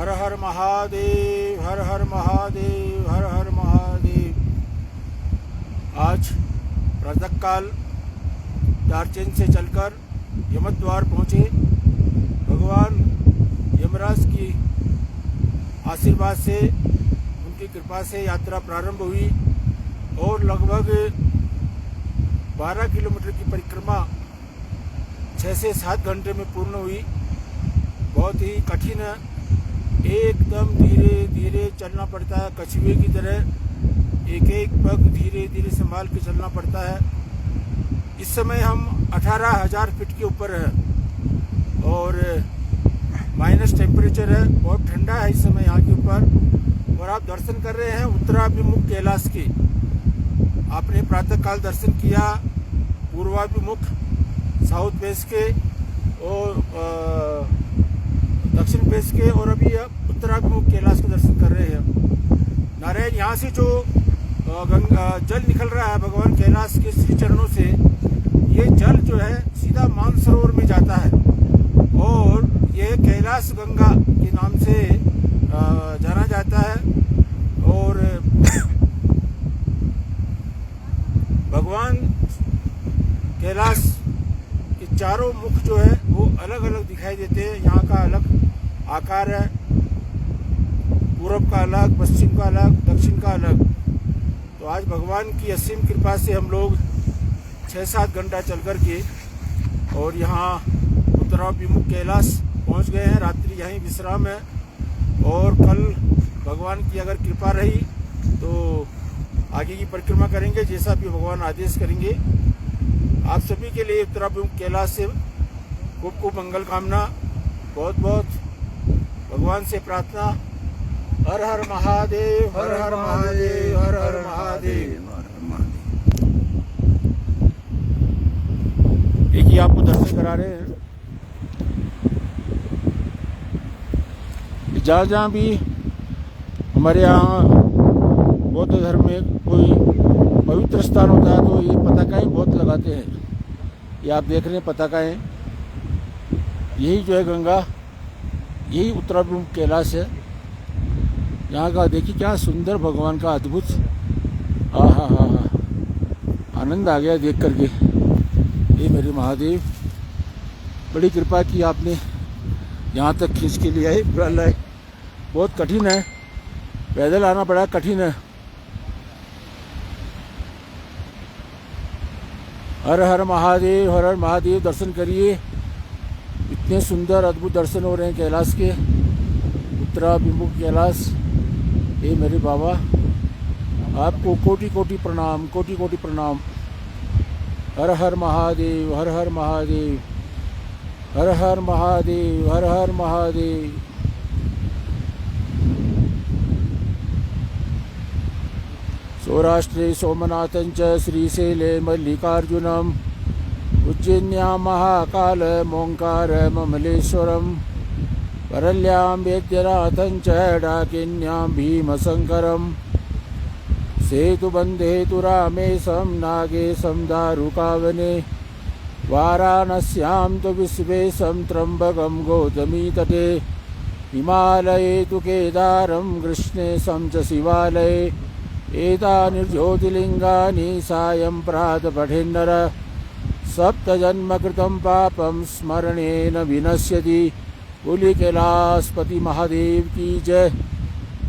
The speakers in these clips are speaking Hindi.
हर हर महादेव, हर हर महादेव, हर हर महादेव। आज प्रातःकाल दार्चेन से चलकर यमद्वार पहुँचे। भगवान यमराज की आशीर्वाद से, उनकी कृपा से यात्रा प्रारंभ हुई और लगभग 12 किलोमीटर की परिक्रमा 6 से 7 घंटे में पूर्ण हुई। बहुत ही कठिन है, एकदम धीरे धीरे चलना पड़ता है, कछुए की तरह एक एक पग धीरे धीरे संभाल के चलना पड़ता है। इस समय हम 18,000 फीट के ऊपर है और माइनस टेम्परेचर है, बहुत ठंडा है इस समय यहाँ के ऊपर। और आप दर्शन कर रहे हैं उत्तराभिमुख कैलाश के। आपने प्रातःकाल दर्शन किया पूर्वाभिमुख साउथ वेस्ट के और दक्षिण वेस्ट के, और अभी आप उत्तराभिमुख कैलाश के दर्शन कर रहे हैं। नारायण, यहाँ से जो जल निकल रहा है भगवान कैलाश के श्री चरणों से, ये जल जो है सीधा मानसरोवर में जाता है और ये कैलाश गंगा के नाम से जाना जाता है। और भगवान कैलाश के चारों मुख जो है वो अलग अलग दिखाई देते हैं। यहाँ का अलग आकार है, पूरब का अलग, पश्चिम का अलग, दक्षिण का अलग। तो आज भगवान की असीम कृपा से हम लोग 6-7 घंटा चल कर के और यहाँ उत्तराभिमुख कैलाश पहुँच गए हैं। रात्रि यहीं विश्राम है और कल भगवान की अगर कृपा रही तो आगे की परिक्रमा करेंगे, जैसा भी भगवान आदेश करेंगे। आप सभी के लिए उत्तराभिमुख कैलाश से खूब खूब मंगल कामना, बहुत बहुत भगवान से प्रार्थना। हर हर महादेव, हर हर महादेव, हर हर महादेव। देखिए आपको दर्शन करा रहे हैं। जहाँ जहाँ भी हमारे यहाँ बौद्ध धर्म में कोई पवित्र स्थान होता है तो ये पताकाएं बहुत लगाते हैं। ये आप देख रहे हैं पताकाएं, यही जो है गंगा, यही उत्तराभिमुख कैलाश है। यहाँ का देखिए क्या सुंदर भगवान का अद्भुत, आनंद आ गया देख करके। ये मेरे महादेव, बड़ी कृपा की आपने, यहाँ तक खींच के लिए आए। प्रलय बहुत कठिन है, पैदल आना बड़ा कठिन है। हर हर महादेव, हर हर महादेव। दर्शन करिए, इतने सुंदर अद्भुत दर्शन हो रहे हैं कैलाश के, उत्तराभिमुख कैलाश। ये मेरे बाबा, आपको कोटि कोटि प्रणाम, कोटि कोटि प्रणाम। हर हर महादेव, हर हर महादेव, हर हर महादेव, हर हर महादेव। सौराष्ट्रे सोमनाथं च श्रीशैले मल्लिकार्जुनम् उज्जैन्यां महाकालमोङ्कारममलेश्वरम् परल्यां वैद्यनाथं च डाकिन्यां भीमशङ्करम् सेतुबन्धे रामेशं नागेशं दारुकावने वाराणस्यां तु विश्वेशं त्र्यम्बकं गौतमीतटे हिमालये तु केदारं कृष्णेशं च शिवालये एतानि ज्योतिर्लिङ्गानि सायं प्रातः सप्तजन्मकृतं पापं स्मरणेन विनश्यति। बोलिए कैलाशपति महादेव की जय।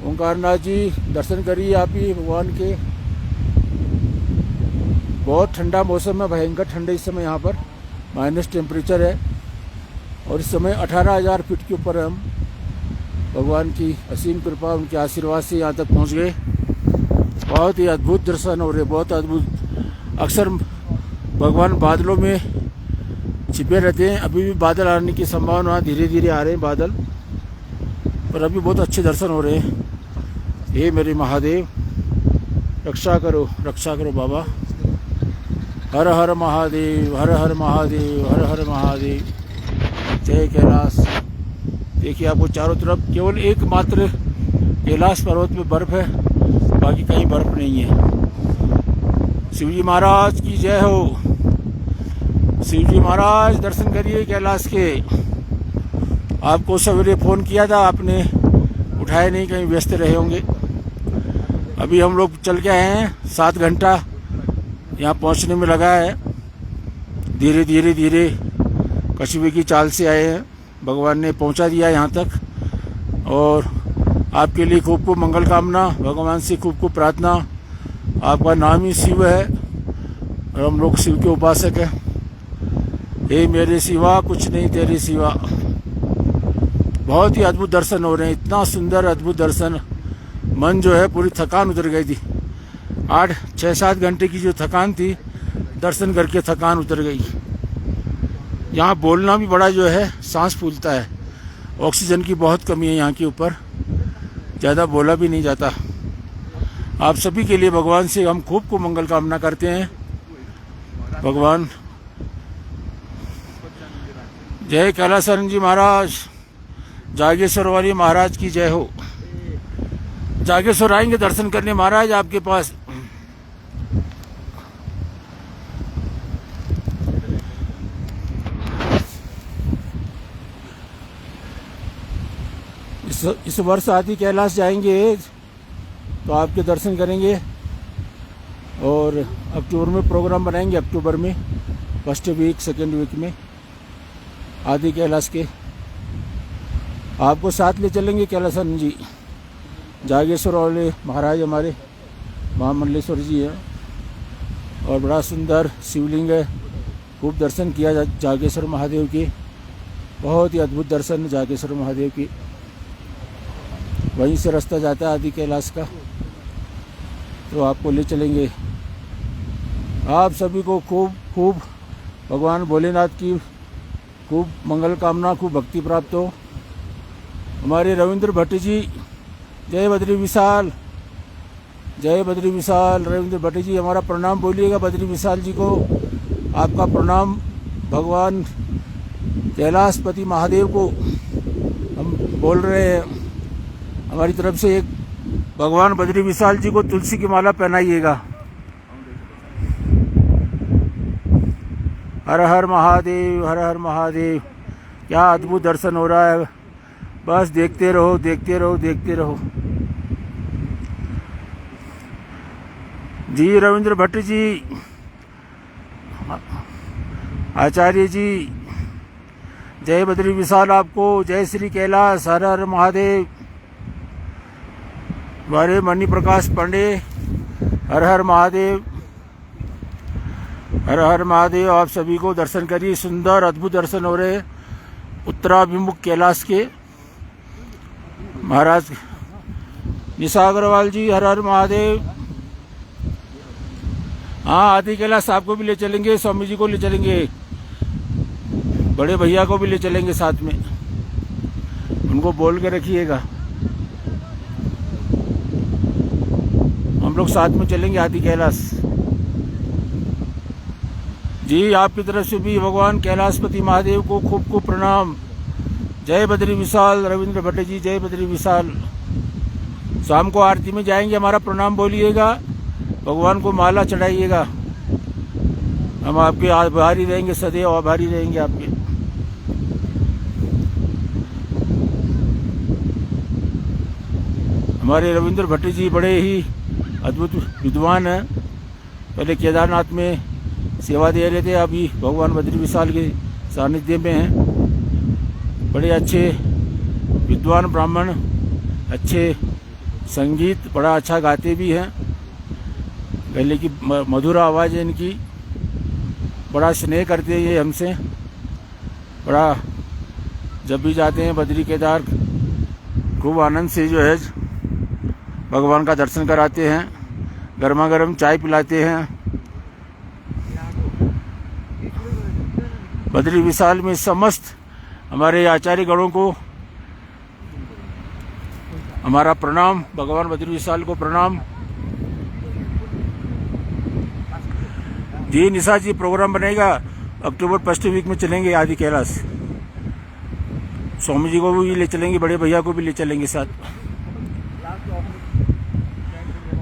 ओंकारनाथ जी, दर्शन करिए आप ही भगवान के। बहुत ठंडा मौसम है, भयंकर ठंडा इस समय यहाँ पर, माइनस टेम्परेचर है और इस समय 18,000 फीट के ऊपर हम भगवान की असीम कृपा, उनके आशीर्वाद से यहाँ तक पहुँच गए। बहुत ही अद्भुत दर्शन हो रहे, बहुत अद्भुत। अक्सर भगवान बादलों में छिपे रहते हैं, अभी भी बादल आने की संभावना, धीरे धीरे आ रहे हैं बादल, पर अभी बहुत अच्छे दर्शन हो रहे हैं। हे मेरे महादेव, रक्षा करो, रक्षा करो बाबा। हर हर महादेव, हर हर महादेव, हर हर महादेव। जय कैलाश। देखिए आपको चारों तरफ केवल एकमात्र कैलाश पर्वत में बर्फ है, बाकी कहीं बर्फ नहीं है। शिवजी महाराज की जय हो। शिवजी महाराज, दर्शन करिए कैलाश के। आपको सवेरे फ़ोन किया था, आपने उठाए नहीं, कहीं व्यस्त रहे होंगे। अभी हम लोग चल के आए हैं, 7 घंटा यहाँ पहुँचने में लगा है। धीरे धीरे धीरे कछुए की चाल से आए हैं, भगवान ने पहुँचा दिया यहाँ तक। और आपके लिए खूब खूब मंगल कामना, भगवान से खूब खूब प्रार्थना। आपका नाम ही शिव है और हम लोग शिव के उपासक हैं। हे मेरे सिवा कुछ नहीं तेरे सिवा। बहुत ही अद्भुत दर्शन हो रहे हैं, इतना सुंदर अद्भुत दर्शन। मन जो है पूरी थकान उतर गई थी। 6-7 घंटे की जो थकान थी, दर्शन करके थकान उतर गई। यहाँ बोलना भी बड़ा जो है सांस फूलता है। ऑक्सीजन की बहुत कमी है यहाँ के ऊपर, ज़्यादा बोला भी नहीं जाता। आप सभी के लिए भगवान से हम खूब खूब मंगल कामना करते हैं। भगवान जय कैलासनाथ जी महाराज, जागेश्वर वाली महाराज की जय हो। जागेश्वर आएंगे दर्शन करने महाराज आपके पास। इस वर्ष आदि कैलाश जाएंगे तो आपके दर्शन करेंगे। और अक्टूबर में प्रोग्राम बनाएंगे, अक्टूबर में 1st वीक 2nd वीक में आदि कैलाश के। आपको साथ ले चलेंगे कैलासन जी। जागेश्वर वाले महाराज हमारे महामंडलेश्वर जी हैं और बड़ा सुंदर शिवलिंग है। खूब दर्शन किया जागेश्वर महादेव के, बहुत ही अद्भुत दर्शन जागेश्वर महादेव की। वहीं से रास्ता जाता है आदि कैलाश का, तो आपको ले चलेंगे। आप सभी को खूब खूब भगवान भोलेनाथ की खूब मंगल कामना, खूब भक्ति प्राप्त हो। हमारे रविंद्र भट्ट जी, जय बद्री विशाल, जय बद्री विशाल। रविंद्र भट्ट जी हमारा प्रणाम बोलिएगा बद्री विशाल जी को। आपका प्रणाम भगवान कैलाशपति महादेव को हम बोल रहे हैं। हमारी तरफ से एक भगवान बद्री विशाल जी को तुलसी की माला पहनाइएगा। हर हर महादेव, हर हर महादेव। क्या अद्भुत दर्शन हो रहा है, बस देखते रहो देखते रहो देखते रहो। जी रविंद्र भट्ट जी, आचार्य जी, जय बद्री विशाल आपको। जय श्री कैलाश, हर हर महादेव। हमारे मणि प्रकाश पांडे, हर हर महादेव, हर हर महादेव। आप सभी को दर्शन करिए, सुंदर अद्भुत दर्शन हो रहे हैं उत्तराभिमुख कैलाश के। महाराज निशा अग्रवाल जी, हर हर महादेव। हाँ, आदि कैलाश आपको भी ले चलेंगे, स्वामी जी को ले चलेंगे, बड़े भैया को भी ले चलेंगे साथ में, उनको बोल के रखिएगा। हम लोग साथ में चलेंगे आदि कैलाश जी। आपकी तरफ से भी भगवान कैलाशपति महादेव को खूब खूब प्रणाम। जय बद्री विशाल। रविंद्र भट्ट जी, जय बद्री विशाल। शाम को आरती में जाएंगे, हमारा प्रणाम बोलिएगा, भगवान को माला चढ़ाइएगा। हम आपके आभारी रहेंगे, सदैव आभारी रहेंगे आपके। हमारे रविंद्र भट्ट जी बड़े ही अद्भुत विद्वान हैं। पहले केदारनाथ में सेवा दे रहे थे, अभी भगवान बद्री विशाल के सानिध्य में हैं। बड़े अच्छे विद्वान ब्राह्मण, अच्छे संगीत बड़ा अच्छा गाते भी हैं। गले की मधुर आवाज़ है इनकी, बड़ा स्नेह करते हैं ये हमसे। बड़ा जब भी जाते हैं बद्री केदार, खूब आनंद से जो है भगवान का दर्शन कराते हैं, गर्मा गर्म चाय पिलाते हैं। बद्री विशाल में समस्त हमारे आचार्य गणों को हमारा प्रणाम, भगवान बद्री विशाल को प्रणाम। जी निशा जी, प्रोग्राम बनेगा, अक्टूबर 1st वीक में चलेंगे आदि कैलाश। स्वामी जी को भी ले चलेंगे, बड़े भैया को भी ले चलेंगे साथ।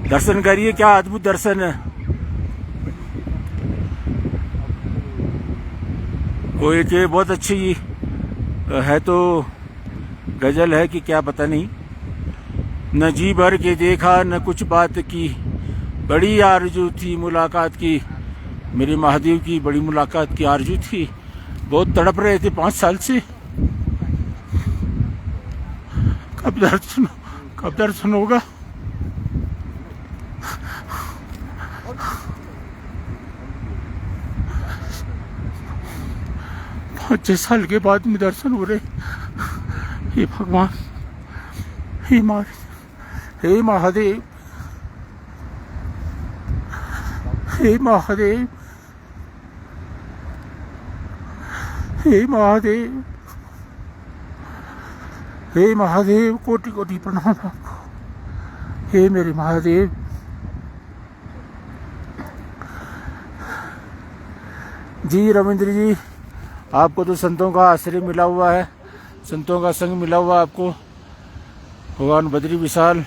दर्शन करिए, क्या अद्भुत दर्शन है। वो एक बहुत अच्छी है, तो गजल है कि क्या पता नहीं, न जी भर के देखा न कुछ बात की, बड़ी आरजू थी मुलाकात की। मेरे महादेव की बड़ी मुलाकात की आरजू थी। बहुत तड़प रहे थे 5 साल से। कब दर्शन होगा। 5-6 साल के बाद में दर्शन हो रहे। हे भगवान, हे महादेव, हे महादेव, हे महादेव, हे महादेव, कोटि कोटि प्रणाम आपको। हे मेरे महादेव। जी रविंद्र जी, आपको तो संतों का आश्रय मिला हुआ है, संतों का संग मिला हुआ आपको। भगवान बद्री विशाल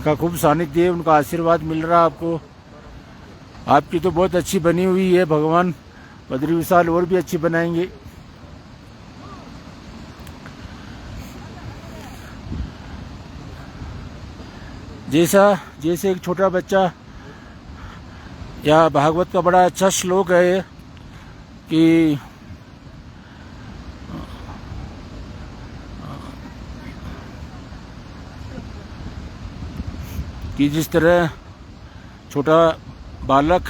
का खूब सानिध्य है, उनका आशीर्वाद मिल रहा है आपको। आपकी तो बहुत अच्छी बनी हुई है, भगवान बद्री विशाल और भी अच्छी बनाएंगे। जैसे एक छोटा बच्चा या भागवत का बड़ा अच्छा श्लोक है कि जिस तरह छोटा बालक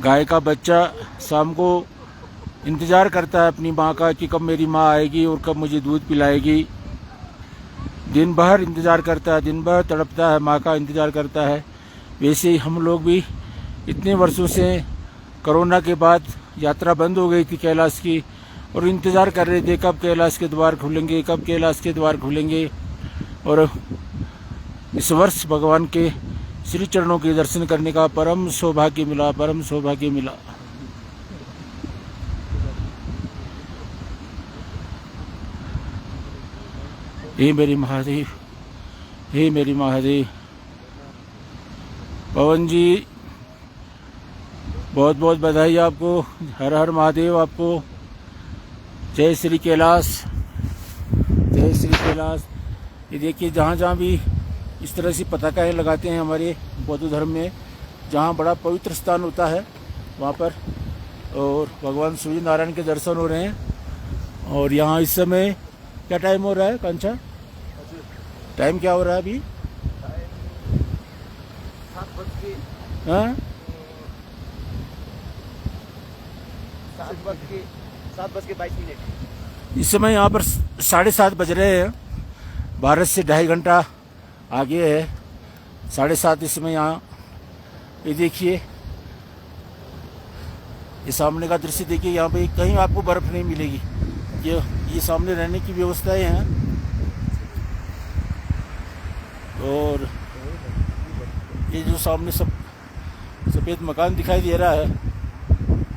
गाय का बच्चा शाम को इंतज़ार करता है अपनी माँ का कि कब मेरी माँ आएगी और कब मुझे दूध पिलाएगी। दिन भर इंतज़ार करता है, दिन भर तड़पता है, माँ का इंतज़ार करता है। वैसे ही हम लोग भी इतने वर्षों से कोरोना के बाद यात्रा बंद हो गई थी कैलाश की, और इंतज़ार कर रहे थे कब कैलाश के द्वार खुलेंगे, कब कैलाश के द्वार खुलेंगे। और इस वर्ष भगवान के श्री चरणों के दर्शन करने का परम सौभाग्य मिला, परम सौभाग्य मिला। हे मेरी महादेव, हे मेरी महादेव। पवन जी, बहुत बहुत बधाई आपको। हर हर महादेव आपको। जय श्री कैलाश, जय श्री कैलाश। ये देखिए, जहाँ जहाँ भी इस तरह से पताकाएँ लगाते हैं हमारे बौद्ध धर्म में, जहाँ बड़ा पवित्र स्थान होता है वहाँ पर, और भगवान सूर्य नारायण के दर्शन हो रहे हैं। और यहाँ इस समय क्या टाइम हो रहा है कांचा? टाइम क्या हो रहा है अभी? 7:22। इस समय यहाँ पर 7:30 बज रहे हैं। भारत से 2.5 घंटा आगे है। 7:30 इस समय यहाँ। ये देखिए, ये सामने का दृश्य देखिए। यहाँ पे कहीं आपको बर्फ नहीं मिलेगी। ये सामने रहने की व्यवस्थाएं हैं। और ये जो सामने सफ़ेद मकान दिखाई दे रहा है,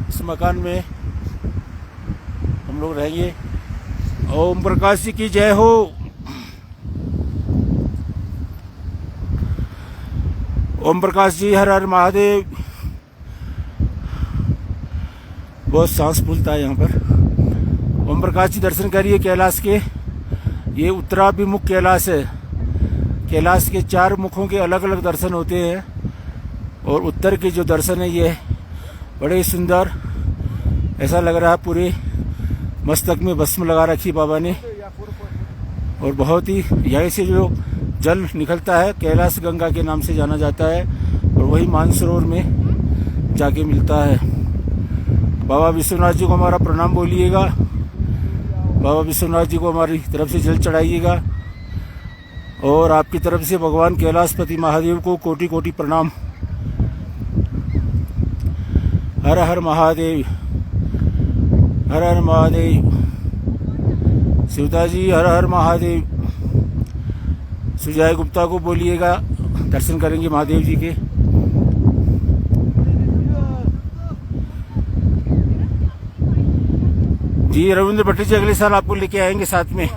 इस मकान में हम लोग रहेंगे। ओम प्रकाश जी की जय हो। ओम प्रकाश जी, हर हर महादेव। बहुत सांस फूलता है यहाँ पर। ओम प्रकाश जी दर्शन करिए कैलाश के। ये उत्तराभिमुख कैलाश है। कैलाश के 4 मुखों के अलग अलग दर्शन होते हैं, और उत्तर के जो दर्शन है ये बड़े सुंदर। ऐसा लग रहा है पूरे मस्तक में भस्म लगा रखी बाबा ने। और बहुत ही, यहीं से जो जल निकलता है कैलाश गंगा के नाम से जाना जाता है, और वही मानसरोवर में जाके मिलता है। बाबा विश्वनाथ जी को हमारा प्रणाम बोलिएगा। बाबा विश्वनाथ जी को हमारी तरफ से जल चढ़ाइएगा, और आपकी तरफ से भगवान कैलाशपति महादेव को कोटि कोटि प्रणाम। हर हर महादेव, हर हर महादेव। शिवता जी, हर हर महादेव। सुजय गुप्ता को बोलिएगा, दर्शन करेंगे महादेव जी के। जी रविंद्र भट्टी जी, अगले साल आपको लेके आएंगे साथ में।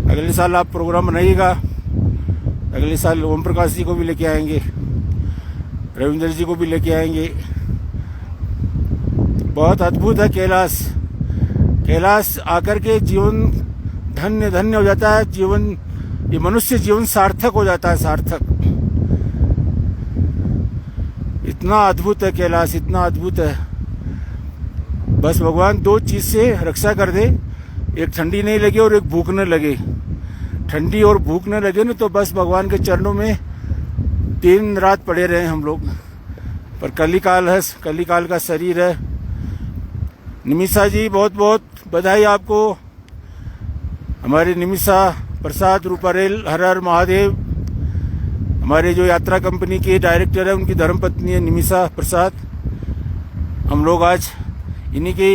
अगले साल आप प्रोग्राम बनाइएगा। अगले साल ओम प्रकाश जी को भी लेके आएंगे, रविंद्र जी को भी लेके आएंगे। बहुत अद्भुत है कैलाश। कैलाश आकर के जीवन धन्य धन्य हो जाता है, जीवन ये मनुष्य जीवन सार्थक हो जाता है, सार्थक। इतना अद्भुत है कैलाश, इतना अद्भुत है। बस भगवान दो चीज से रक्षा कर दे, एक ठंडी नहीं लगे और एक भूख न लगे। ठंडी और भूख न लगे ना तो बस भगवान के चरणों में दिन रात पड़े रहे हम लोग। पर कलिकाल है, कलिकाल का शरीर है। निमिषा जी बहुत बहुत बधाई आपको। हमारे निमिषा प्रसाद रूपारेल, हर हर महादेव। हमारे जो यात्रा कंपनी के डायरेक्टर है उनकी धर्मपत्नी है निमिषा प्रसाद। हम लोग आज इन्हीं के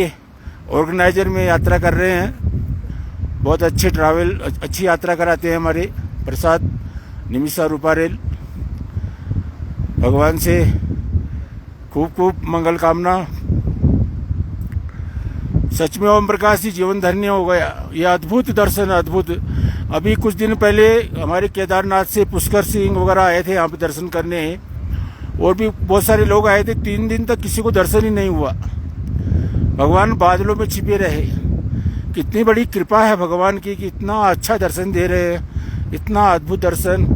ऑर्गेनाइजर में यात्रा कर रहे हैं। बहुत अच्छे ट्रैवल, अच्छी यात्रा कराते हैं हमारे प्रसाद निमिषा रूपारेल। भगवान से खूब खूब मंगल कामना। सच में ओम प्रकाश जी जीवन धन्य हो गया। यह अद्भुत दर्शन है, अद्भुत। अभी कुछ दिन पहले हमारे केदारनाथ से पुष्कर सिंह वगैरह आए थे यहाँ पे दर्शन करने, और भी बहुत सारे लोग आए थे। 3 दिन तक किसी को दर्शन ही नहीं हुआ। भगवान बादलों में छिपे रहे। कितनी बड़ी कृपा है भगवान की कि इतना अच्छा दर्शन दे रहे हैं, इतना अद्भुत दर्शन।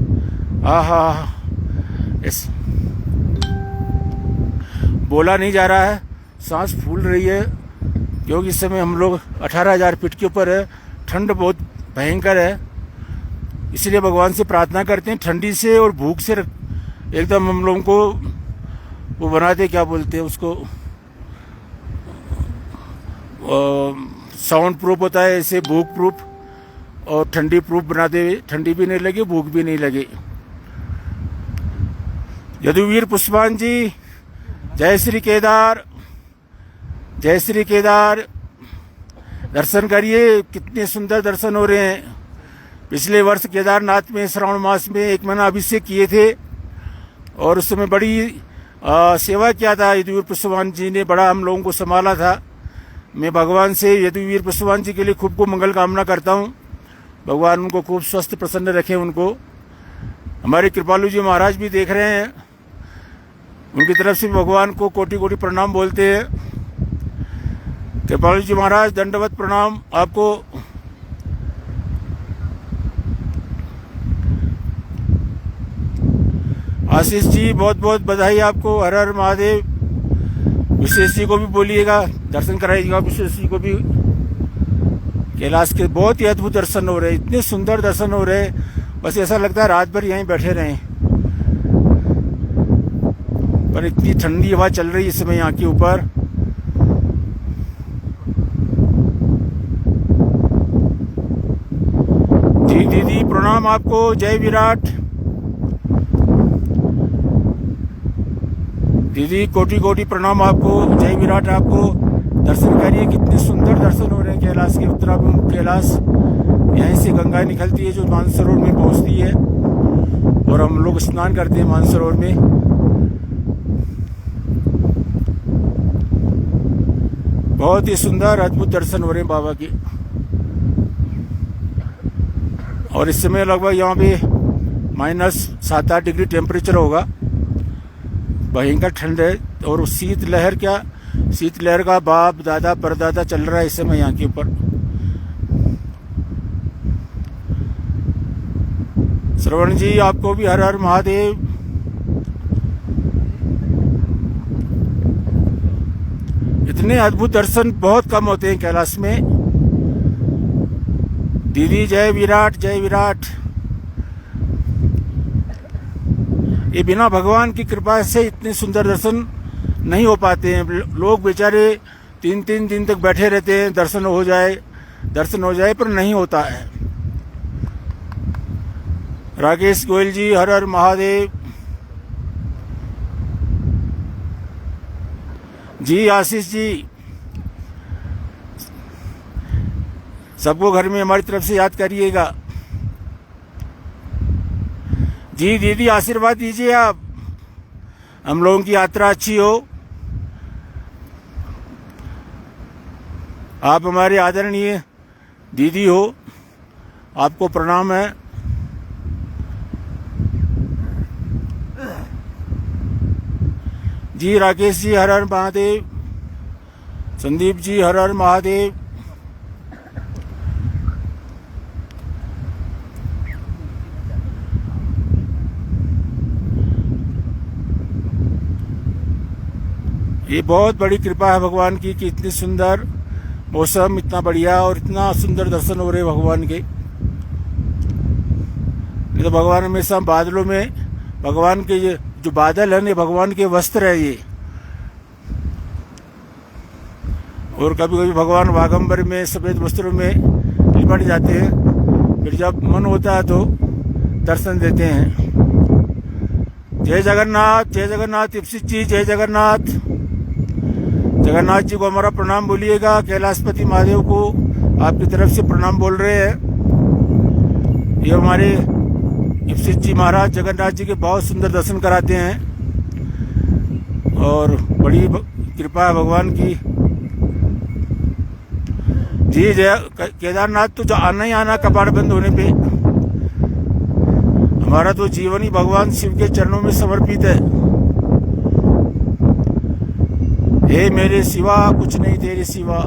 आहा, बोला नहीं जा रहा है, सांस फूल रही है, क्योंकि इस समय हम लोग 18,000 फीट के ऊपर है। ठंड बहुत भयंकर है, इसलिए भगवान से प्रार्थना करते हैं ठंडी से और भूख से एकदम हम लोगों को वो बनाते, क्या बोलते हैं उसको, साउंड प्रूफ होता है ऐसे, भूख प्रूफ और ठंडी प्रूफ बनाते हुए, ठंडी भी नहीं लगे भूख भी नहीं लगे। यदुवीर पुष्पान जी, जय श्री केदार, जय श्री केदार। दर्शन करिए, कितने सुंदर दर्शन हो रहे हैं। पिछले वर्ष केदारनाथ में श्रावण मास में 1 महीना अभिषेक किए थे और उस समय बड़ी सेवा किया था। यदुवीर पुष्पान जी ने बड़ा हम लोगों को संभाला था। मैं भगवान से यदुवीर पुष्पान जी के लिए खूब खूब मंगल कामना करता हूँ। भगवान उनको खूब स्वस्थ प्रसन्न रखें उनको। हमारे कृपालु जी महाराज भी देख रहे हैं, उनकी तरफ से भगवान को कोटि कोटि प्रणाम बोलते हैं। कृपालु जी महाराज दंडवत प्रणाम आपको। आशीष जी बहुत बहुत बधाई आपको, हर हर महादेव। विशेष जी को भी बोलिएगा, दर्शन कराइएगा विशेष जी को भी। कैलाश के बहुत ही अद्भुत दर्शन हो रहे हैं, इतने सुंदर दर्शन हो रहे हैं, बस ऐसा लगता है रात भर यहीं बैठे रहें। पर इतनी ठंडी हवा चल रही है इस समय यहाँ के ऊपर। जी दीदी प्रणाम आपको, जय विराट। दीदी कोटि कोटि प्रणाम आपको, जय विराट आपको। दर्शन करिए, कितने सुंदर दर्शन हो रहे हैं कैलाश के। उत्तराखंड कैलाश, यहीं से गंगा निकलती है जो मानसरोवर में पहुंचती है और हम लोग स्नान करते हैं मानसरोवर में। बहुत ही सुंदर अद्भुत दर्शन हो रहे हैं बाबा के। और इस समय लगभग यहाँ पे -7-8 डिग्री टेम्परेचर होगा। भयंकर ठंड है और शीत लहर, क्या शीत लहर का बाप दादा परदादा चल रहा है इस समय यहाँ के ऊपर। श्रवण जी आपको भी हर हर महादेव। इतने अद्भुत दर्शन बहुत कम होते हैं कैलाश में। दीदी जय विराट, जय विराट। ये बिना भगवान की कृपा से इतने सुंदर दर्शन नहीं हो पाते हैं। लोग बेचारे 3-3 दिन तक बैठे रहते हैं, दर्शन हो जाए पर नहीं होता है। राकेश गोयल जी हर हर महादेव। जी आशीष जी, सबको घर में हमारी तरफ से याद करिएगा। जी दीदी आशीर्वाद दीजिए आप, हम लोगों की यात्रा अच्छी हो। आप हमारे आदरणीय दीदी हो, आपको प्रणाम है। जी राकेश जी हर हर महादेव। संदीप जी, हर हर महादेव। ये बहुत बड़ी कृपा है भगवान की कि इतनी सुंदर मौसम, इतना बढ़िया और इतना सुंदर दर्शन हो रहे भगवान के। नहीं तो भगवान हमेशा बादलों में, भगवान के ये जो बादल है ना, भगवान के वस्त्र है ये। और कभी कभी भगवान वागंबर में सफेद वस्त्रों में लिपट जाते हैं, फिर जब मन होता है तो दर्शन देते हैं। जय जगन्नाथ, जय जगन्नाथ। इप्सित जी, जय जगन्नाथ। जगन्नाथ जी को हमारा प्रणाम बोलिएगा। कैलाशपति महादेव को आपकी तरफ से प्रणाम बोल रहे हैं। ये हमारे इप्सित जी महाराज जगन्नाथ जी के बहुत सुंदर दर्शन कराते हैं और बड़ी कृपा है भगवान की। जी जय केदारनाथ तो आना ही आना, कपाट बंद होने पे। हमारा तो जीवन ही भगवान शिव के चरणों में समर्पित है। हे मेरे सिवा कुछ नहीं तेरे सिवा।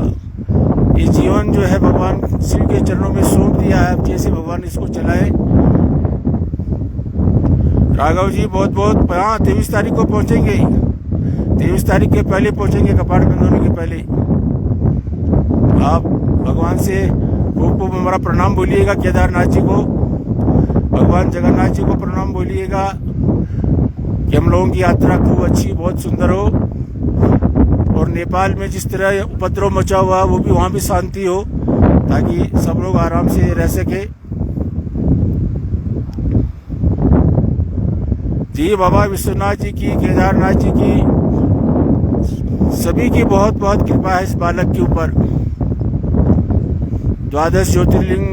ये जीवन जो है भगवान शिव के चरणों में सौंप दिया है, अब जैसे भगवान इसको चलाए। राघव जी बहुत बहुत, हाँ 23 तारीख को पहुंचेंगे। 23 तारीख के पहले पहुंचेंगे, कपाट बंद होने के पहले। आप भगवान से खूब खूब हमारा प्रणाम बोलिएगा केदारनाथ जी को, भगवान जगन्नाथ जी को प्रणाम बोलिएगा कि हम लोगों की यात्रा खूब अच्छी, बहुत सुंदर हो। और नेपाल में जिस तरह उपद्रव मचा हुआ वो भी, वहाँ भी शांति हो, ताकि सब लोग आराम से रह सके। जी बाबा विश्वनाथ जी की, केदारनाथ जी की, सभी की बहुत बहुत कृपा है इस बालक के ऊपर। 12 ज्योतिर्लिंग,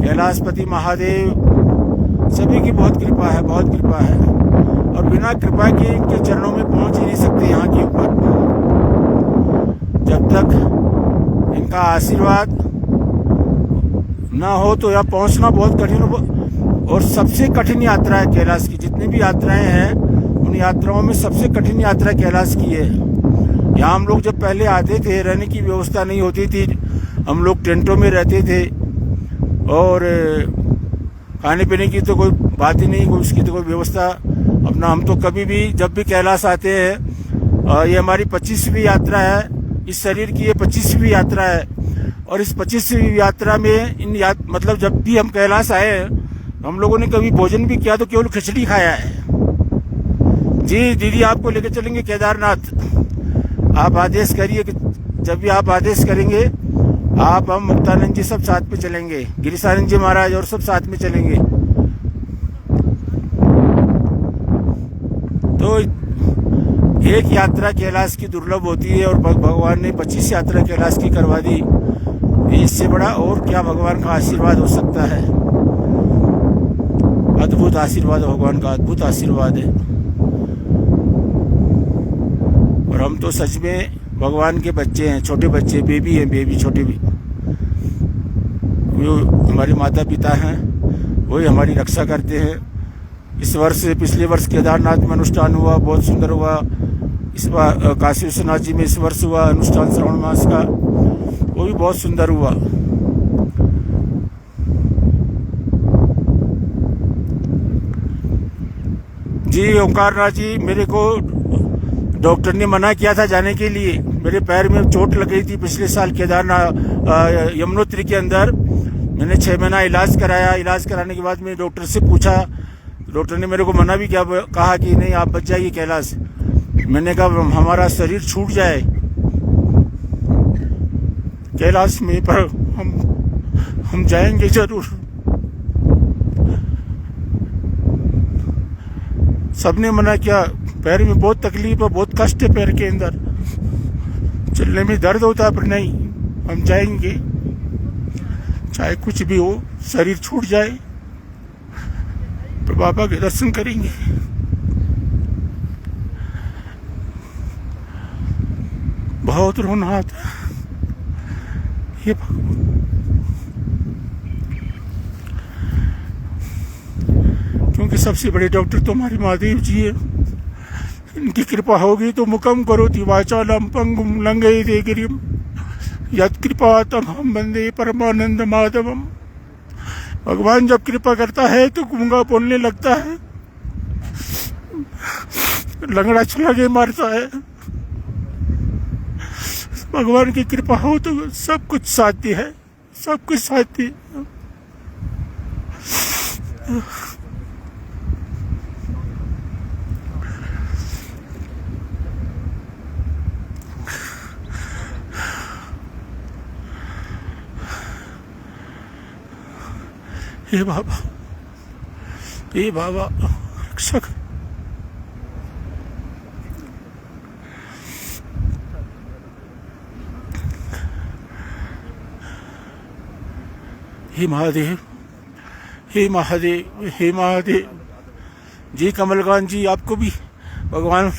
कैलाशपति महादेव, सभी की बहुत कृपा है, बहुत कृपा है। और बिना कृपा के इनके चरणों में पहुंच ही नहीं सकते यहाँ के ऊपर। जब तक इनका आशीर्वाद ना हो तो यहाँ पहुंचना बहुत कठिन हो। और सबसे कठिन यात्रा है कैलाश की। जितनी भी यात्राएं हैं उन यात्राओं में सबसे कठिन यात्रा कैलाश की है। यहाँ हम लोग जब पहले आते थे, रहने की व्यवस्था नहीं होती थी, हम लोग टेंटों में रहते थे और खाने पीने की तो कोई बात ही नहीं, उसकी तो कोई व्यवस्था अपना। हम तो कभी भी जब भी कैलाश आते हैं, ये हमारी 25वीं यात्रा है, इस शरीर की ये 25वीं यात्रा है। और इस 25वीं यात्रा में मतलब जब भी हम कैलाश आए हम लोगों ने कभी भोजन भी किया तो केवल खिचड़ी खाया है। जी दीदी, आपको लेकर चलेंगे केदारनाथ। आप आदेश करिए कि जब भी आप आदेश करेंगे, आप, हम, मुक्तानंद जी सब साथ में चलेंगे, गिरिशानंद जी महाराज और सब साथ में चलेंगे। तो एक यात्रा कैलाश की दुर्लभ होती है और भगवान ने 25 यात्रा कैलाश की करवा दी। इससे बड़ा और क्या भगवान का आशीर्वाद हो सकता है। अद्भुत आशीर्वाद भगवान का, अद्भुत आशीर्वाद है। और हम तो सच में भगवान के बच्चे हैं, छोटे बच्चे, बेबी हैं, बेबी, छोटे भी। वो हमारे माता पिता हैं, वही हमारी रक्षा करते हैं। इस वर्ष, पिछले वर्ष केदारनाथ में अनुष्ठान हुआ, बहुत सुंदर हुआ। इस बार काशी विश्वनाथ जी में इस वर्ष हुआ अनुष्ठान श्रावण मास का, वो भी बहुत सुंदर हुआ। जी ओंकारनाथ जी, मेरे को डॉक्टर ने मना किया था जाने के लिए। मेरे पैर में चोट लग गई थी पिछले साल केदारनाथ यमुनोत्री के अंदर। मैंने 6 महीना इलाज कराया। इलाज कराने के बाद मैंने डॉक्टर से पूछा, डॉक्टर ने मेरे को मना भी किया, कहा कि नहीं आप बच जाइए कैलाश। मैंने कहा हमारा शरीर छूट जाए कैलाश में, पर हम जाएंगे जरूर। सबने मना किया। पैर में बहुत तकलीफ है, बहुत कष्ट है पैर के अंदर, चलने में दर्द होता है, पर नहीं, हम जाएंगे चाहे कुछ भी हो, शरीर छूट जाए तो बाबा के दर्शन करेंगे। बहुत रोना आता है ये क्योंकि सबसे बड़े डॉक्टर तो हमारे महादेव जी है। इनकी कृपा होगी तो मुकम करोति वाचालम पंगुम लंघयते गिरिम यत्कृपा तमहं वंदे परमानंद माधवम। भगवान जब कृपा करता है तो गूंगा बोलने लगता है, लंगड़ा छलांगे मारता है। भगवान की कृपा हो तो सब कुछ साध्य है, सब कुछ साध्य है। हे बाबा, हे बाबा रक्षक, हे महादेव, हे महादेव, हे महादेव। जी कमलकांत जी, आपको भी भगवान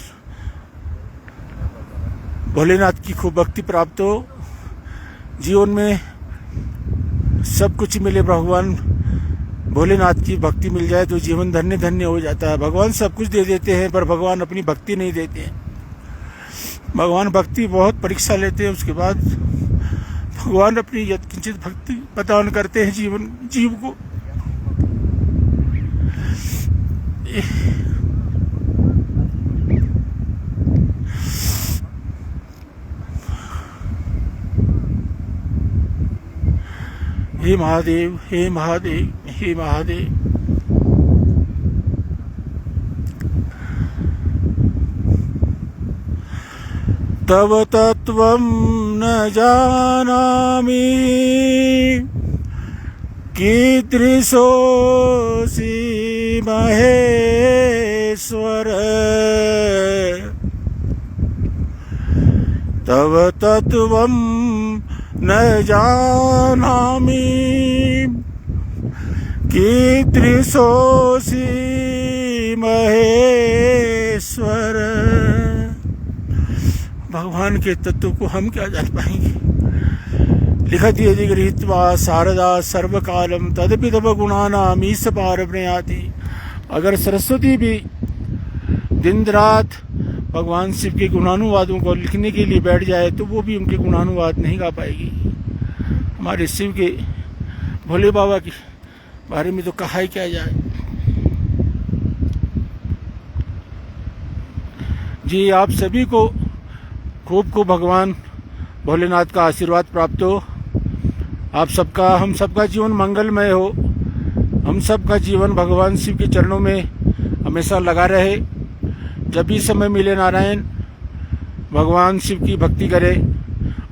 भोलेनाथ की खूब भक्ति प्राप्त हो, जीवन में सब कुछ मिले। भगवान भोलेनाथ की भक्ति मिल जाए तो जीवन धन्य धन्य हो जाता है। भगवान सब कुछ दे देते हैं पर भगवान अपनी भक्ति नहीं देते हैं। भगवान भक्ति बहुत परीक्षा लेते हैं, उसके बाद भगवान अपनी यत्किंचित भक्ति प्रदान करते हैं जीव को। हे महादेव, हे महादेव, हे महादेव। तव तत्वं न जानामि कीदृशोऽसि महेश्वर। तव तत्वं न जानामि कीदृशोऽसि महेश्वर। भगवान के तत्व को हम क्या जान पाएंगे। लिखति यदि गृहीत्वा शारदा सर्वकालम तदपि तव गुणानाम ईश पार प्रयाति। अगर सरस्वती भी दिन रात भगवान शिव के गुणानुवादों को लिखने के लिए बैठ जाए तो वो भी उनके गुणानुवाद नहीं गा पाएगी। हमारे शिव के भोले बाबा के बारे में तो कहा ही क्या जाए। जी आप सभी को खूब को भगवान भोलेनाथ का आशीर्वाद प्राप्त हो। आप सबका, हम सबका जीवन मंगलमय हो। हम सबका जीवन भगवान शिव के चरणों में हमेशा लगा रहे। जब भी समय मिले नारायण भगवान शिव की भक्ति करे,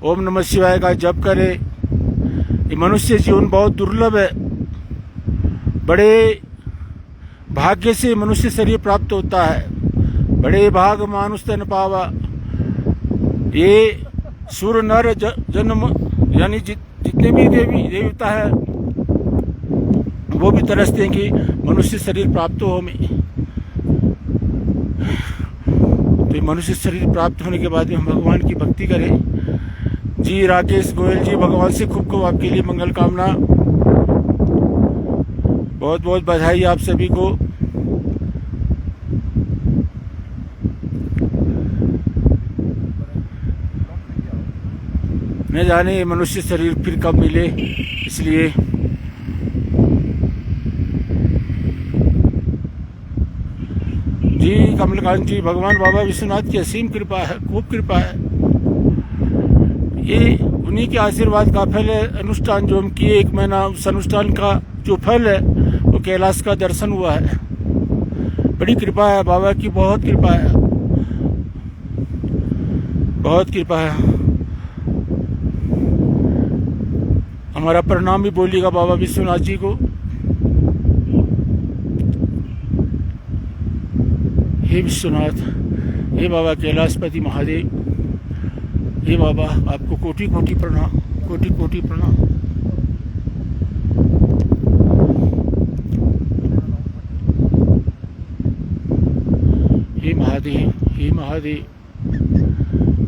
ओम नमः शिवाय का जप करे। ये मनुष्य जीवन बहुत दुर्लभ है। बड़े भाग्य से मनुष्य शरीर प्राप्त होता है। बड़े भाग मानुष तन पावा। ये सुर नर जन्म यानी जितने भी देवी देवता है वो भी तरसते हैं कि मनुष्य शरीर प्राप्त हो हमें। तो मनुष्य शरीर प्राप्त होने के बाद में हम भगवान की भक्ति करें। जी राकेश गोयल जी, भगवान से खूब खूब आपके लिए मंगल कामना। बहुत बहुत बधाई आप सभी को। न जाने मनुष्य शरीर फिर कब मिले, इसलिए जी कमलकांत जी, भगवान बाबा विश्वनाथ की असीम कृपा है, खूब कृपा है। ये उन्हीं के आशीर्वाद का फल है। अनुष्ठान जो हम किए 1 महीना, उस अनुष्ठान का जो फल है वो कैलाश का दर्शन हुआ है। बड़ी कृपा है बाबा की, बहुत कृपा है, बहुत कृपा है। हमारा प्रणाम भी बोलिएगा बाबा विश्वनाथ जी को। हे विश्वनाथ, हे बाबा कैलाशपति महादेव, हे बाबा आपको कोटि कोटि प्रणाम, कोटि कोटि प्रणाम। हे महादेव, हे महादेव,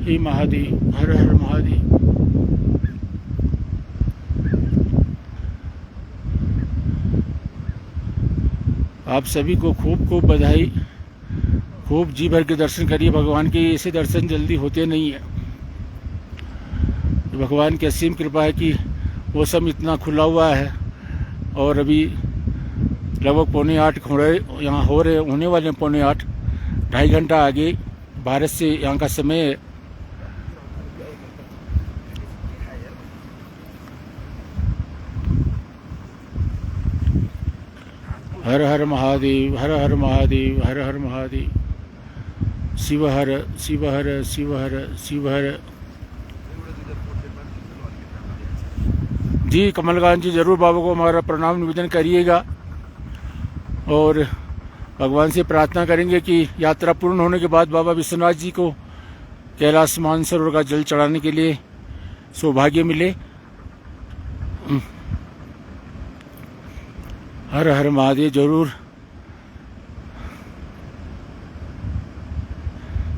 हे महादेव, हर हर महादेव। आप सभी को खूब खूब बधाई, खूब जी भर के दर्शन करिए भगवान के। ऐसे दर्शन जल्दी होते नहीं है। भगवान की असीम कृपा है कि मौसम इतना खुला हुआ है और अभी लगभग 7:45 हो रहे, यहाँ हो रहे होने वाले 7:45, 2.5 घंटा आगे भारत से यहाँ का समय है। हर हर महादेव, हर हर महादेव, हर हर महादेव। शिव हर शिव हर शिव हर शिव हर। जी कमलकांत जी, जरूर बाबा को हमारा प्रणाम निवेदन करिएगा और भगवान से प्रार्थना करेंगे कि यात्रा पूर्ण होने के बाद बाबा विश्वनाथ जी को कैलाश मानसरोवर का जल चढ़ाने के लिए सौभाग्य मिले। हर हर महादेव। जरूर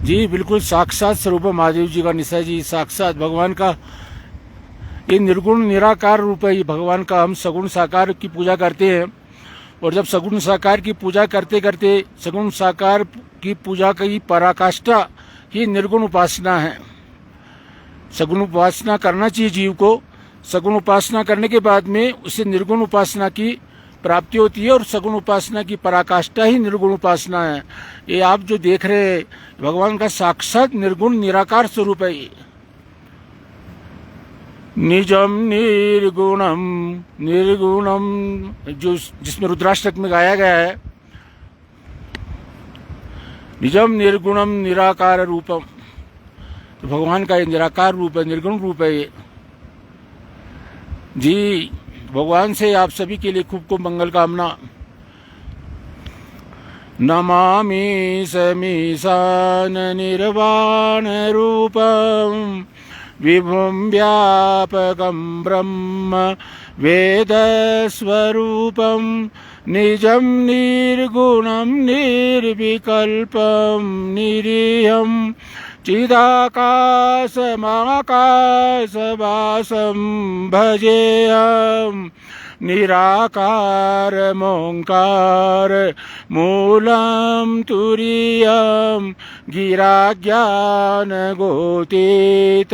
जी, बिल्कुल साक्षात स्वरूप महादेव जी का निशा जी, साक्षात भगवान का ये निर्गुण निराकार रूप है। भगवान का हम सगुण साकार की पूजा करते हैं और जब सगुण साकार की पूजा करते करते सगुण साकार की पूजा की पराकाष्ठा ही निर्गुण उपासना है। सगुण उपासना करना चाहिए जीव को। सगुण उपासना करने के बाद में उसे निर्गुण उपासना की प्राप्ति होती है और सगुण उपासना की पराकाष्ठा ही निर्गुण उपासना है। ये आप जो देख रहे हैं भगवान का साक्षात निर्गुण निराकार स्वरूप है। निजम निर्गुणम निर्गुणम, जो जिसमें रुद्राष्टक में गाया गया है, निजम निर्गुणम निराकार रूपम। तो भगवान का ये निराकार रूप है, निर्गुण रूप है ये। जी भगवान से आप सभी के लिए खूब खूब मंगल कामना। नमामि समीशान निर्वाण रूपम विभुं व्यापकं ब्रह्म वेदस्वरूपं निजं निर्गुणं निर्विकल्पं निरीहं चिदाकाशमाकाशवासं भजेऽहं निराकारमोङ्कार मूलं तुरीयं गिराज्ञानगोतीत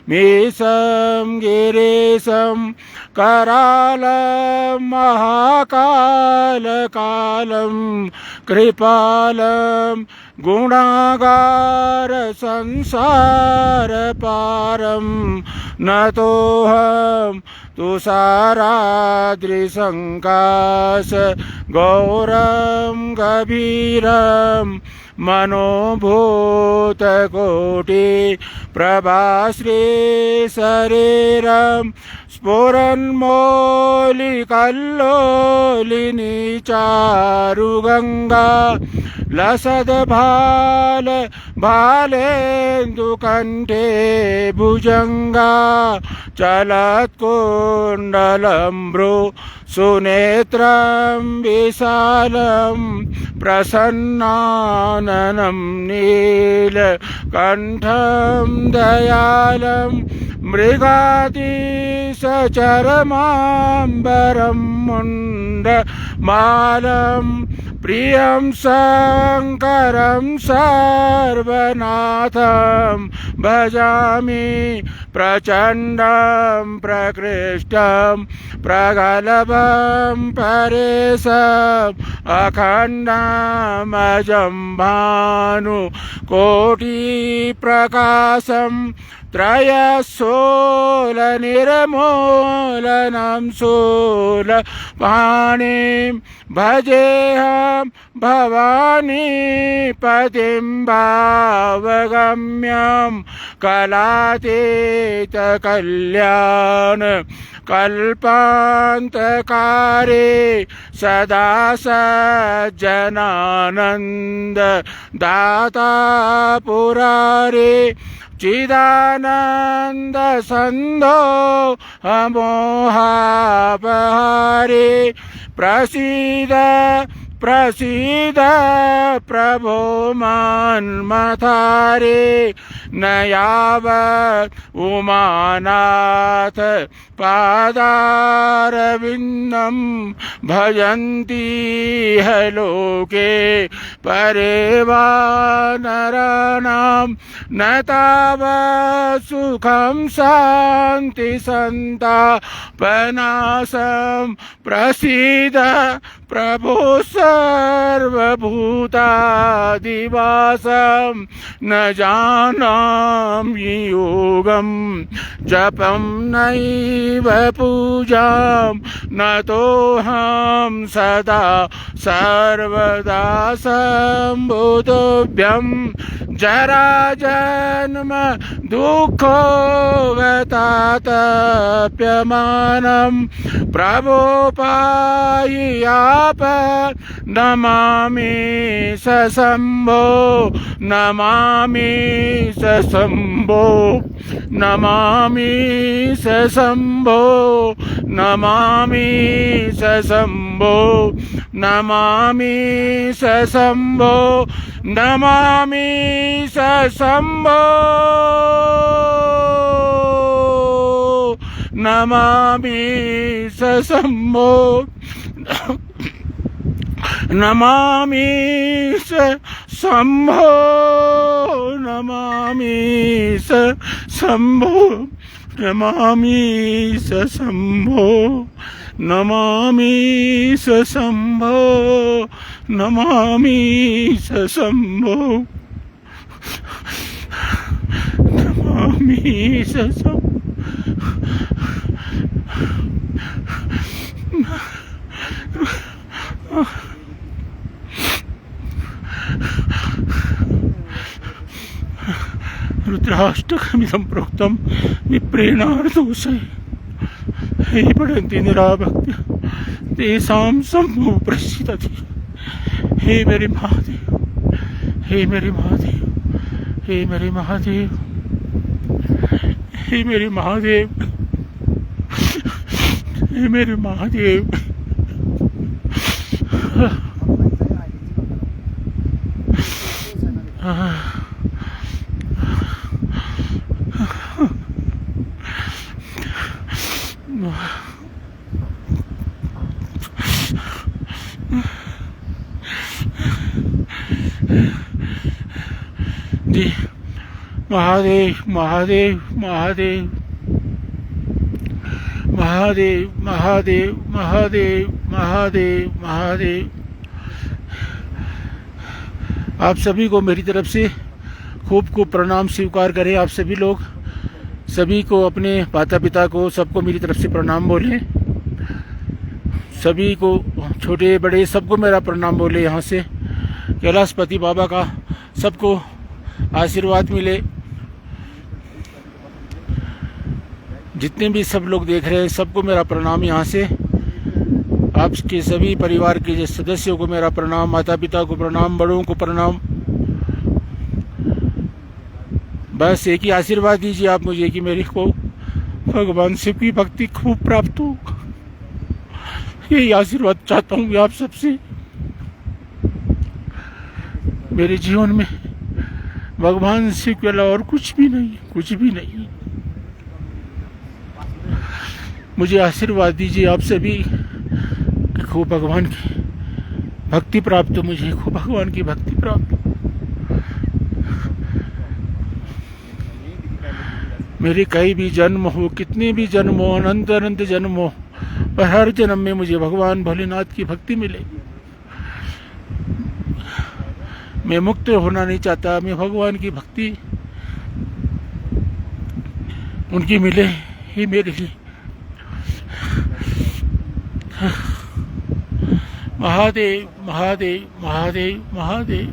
मेषं गिरीशं करालं महाकालकालं कृपालं गुणागार संसार पारं नतोऽहं तुषाराद्रिसङ्काश गौरं गभीरं मनोभूतकोटि प्रभाश्री शरीरं स्फुरन्मौलिकल्लोलिनी चारुगङ्गा लसद्भाल भालेन्दुकण्ठे भुजङ्गा चलत्कुण्डलम्भ्रू सुनेत्रं विशालं प्रसन्नाननं नीलकण्ठं दयालं मृगातिशचरमाम्बरं मुण्डमालं प्रियं शङ्करं सर्वनाथं भजामि प्रचण्डं प्रकृष्टं प्रगल्भं परेशम् अखण्डमजं भानुकोटिप्रकाशं त्रयशूलनिर्मूलनं शूलपाणिं भजेऽहं भवानीपतिं भावगम्यं कलातीतकल्याण कल्पान्तकारे सदा सज्जनानन्द दाता पुरारे चिदानंद संदो अमोहापहारे प्रसीद प्रसीद प्रभो मन्मथारे न यावत् उमानाथ पादारविन्दं भजन्ति ह लोके परे वा नराणां न तावत् सुखं शान्ति सन्तापनाशं प्रसीद प्रभो सर्वभूतादिवासं न जानामि योगं जपं नैव पूजां न तोऽहं सदा सर्वदा सम्बुद्धोऽभ्यं जरा जन्म दुःखो गतातप्यमानं प्रभो पायापत् नमामि सशम्भो नमामि सशम्भो नमामि सशम्भो नमामि सशम्भो नमामि सशम्भो नमामि सशम्भो नमामि सशम्भो नमामि सशम्भो नमामि सशम्भो नमामि सशम्भो नमामि सशम्भो नमामि सशम्भो नमामि सशम्भो रुद्राष्टकमिदं प्रोक्तं विप्रेणार्दोषे हे पठन्ति निराभक्त्या तेषां सम्भो प्रसिद्धति। हे मेरे महादेव, हे मेरे महादेव, हे मेरे महादेव, हे मेरे महादेव, हे मेरे महादेव। जी महादेव महादेव महादेव महादेव महादेव महादेव महादेव महादेव। आप सभी को मेरी तरफ से खूब खूब प्रणाम स्वीकार करें। आप सभी लोग सभी को अपने माता पिता को सबको मेरी तरफ से प्रणाम बोलें। सभी को छोटे बड़े सबको मेरा प्रणाम बोले। यहाँ से कैलाशपति बाबा का सबको आशीर्वाद मिले। जितने भी सब लोग देख रहे हैं सबको मेरा प्रणाम। यहाँ से आपके सभी परिवार के सदस्यों को मेरा प्रणाम, माता पिता को प्रणाम, बड़ों को प्रणाम। बस एक ही आशीर्वाद दीजिए आप मुझे कि मेरे को भगवान शिव की भक्ति खूब प्राप्त हो। यही आशीर्वाद चाहता हूँ आप सबसे। मेरे जीवन में भगवान शिव के अलावा और कुछ भी नहीं, कुछ भी नहीं। मुझे आशीर्वाद दीजिए आप सभी कि खूब भगवान की भक्ति प्राप्त हो, मुझे खूब भगवान की भक्ति प्राप्त हो। मेरे कई भी जन्म हो, कितने भी जन्म हो, अनंत अनंत जन्म हो, पर हर जन्म में मुझे भगवान भोलेनाथ की भक्ति मिले। मैं मुक्त होना नहीं चाहता, मैं भगवान की भक्ति उनकी मिले ही मेरे लिए। महादेव महादेव महादेव महादेव।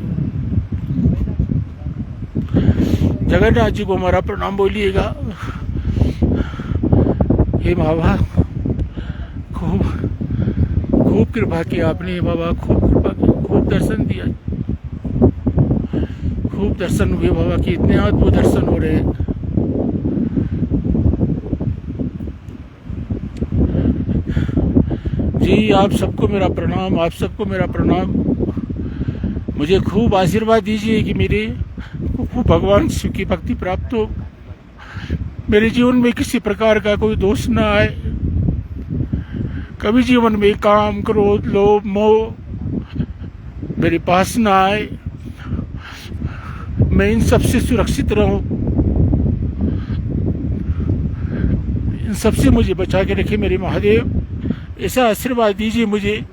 जगन्नाथ जी को हमारा प्रणाम बोलिएगा। हे बाबा खूब खूब कृपा की आपने, बाबा खूब कृपा की, खूब दर्शन दिया, खूब दर्शन हुए बाबा की। इतने अद्भुत दर्शन हो रहे हैं। जी आप सबको मेरा प्रणाम, आप सबको मेरा प्रणाम। मुझे खूब आशीर्वाद दीजिए कि मेरे को भगवान शिव की भक्ति प्राप्त हो, मेरे जीवन में किसी प्रकार का कोई दोष न आए, कभी जीवन में काम क्रोध लोभ मोह मेरे पास न आए, मैं इन सबसे सुरक्षित रहूं, इन सबसे मुझे बचा के रखे मेरे महादेव। ऐसा आशीर्वाद दीजिए मुझे।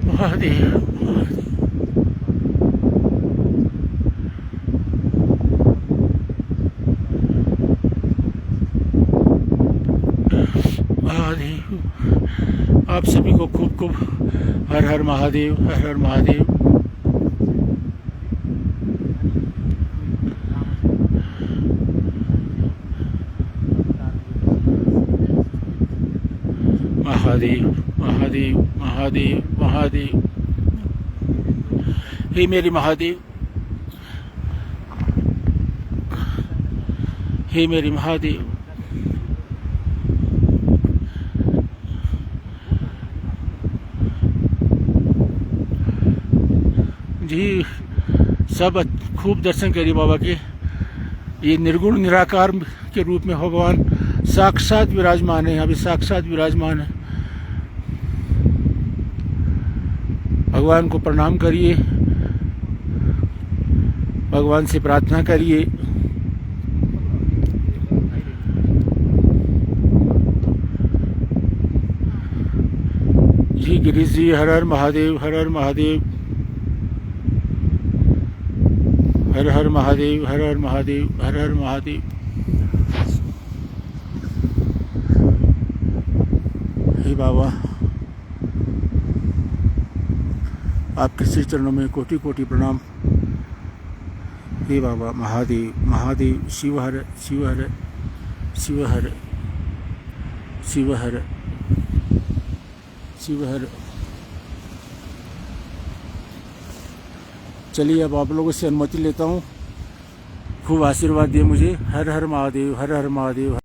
महादेव महादेव, आप सभी को खूब खूब हर हर महादेव, हर हर महादेव। महादेव महादेव महादेव महादेव, हे मेरे महादेव, हे मेरे महादेव। जी सब खूब दर्शन करिए बाबा के। ये निर्गुण निराकार के रूप में भगवान साक्षात विराजमान है, यहाँ पे साक्षात विराजमान है। भगवान को प्रणाम करिए, भगवान से प्रार्थना करिए। जी गिरीश जी, हर हर महादेव, हर हर महादेव, हर हर महादेव, हर हर महादेव, हर हर महादेव। हे बाबा, आपके श्री चरणों में कोटि कोटि प्रणाम। हे बाबा महादेव, महादेव, शिव हर, शिव हर, शिव हर, शिव हर, शिव हर। चलिए अब आप लोगों से अनुमति लेता हूँ, खूब आशीर्वाद दिए मुझे। हर हर महादेव, हर हर महादेव।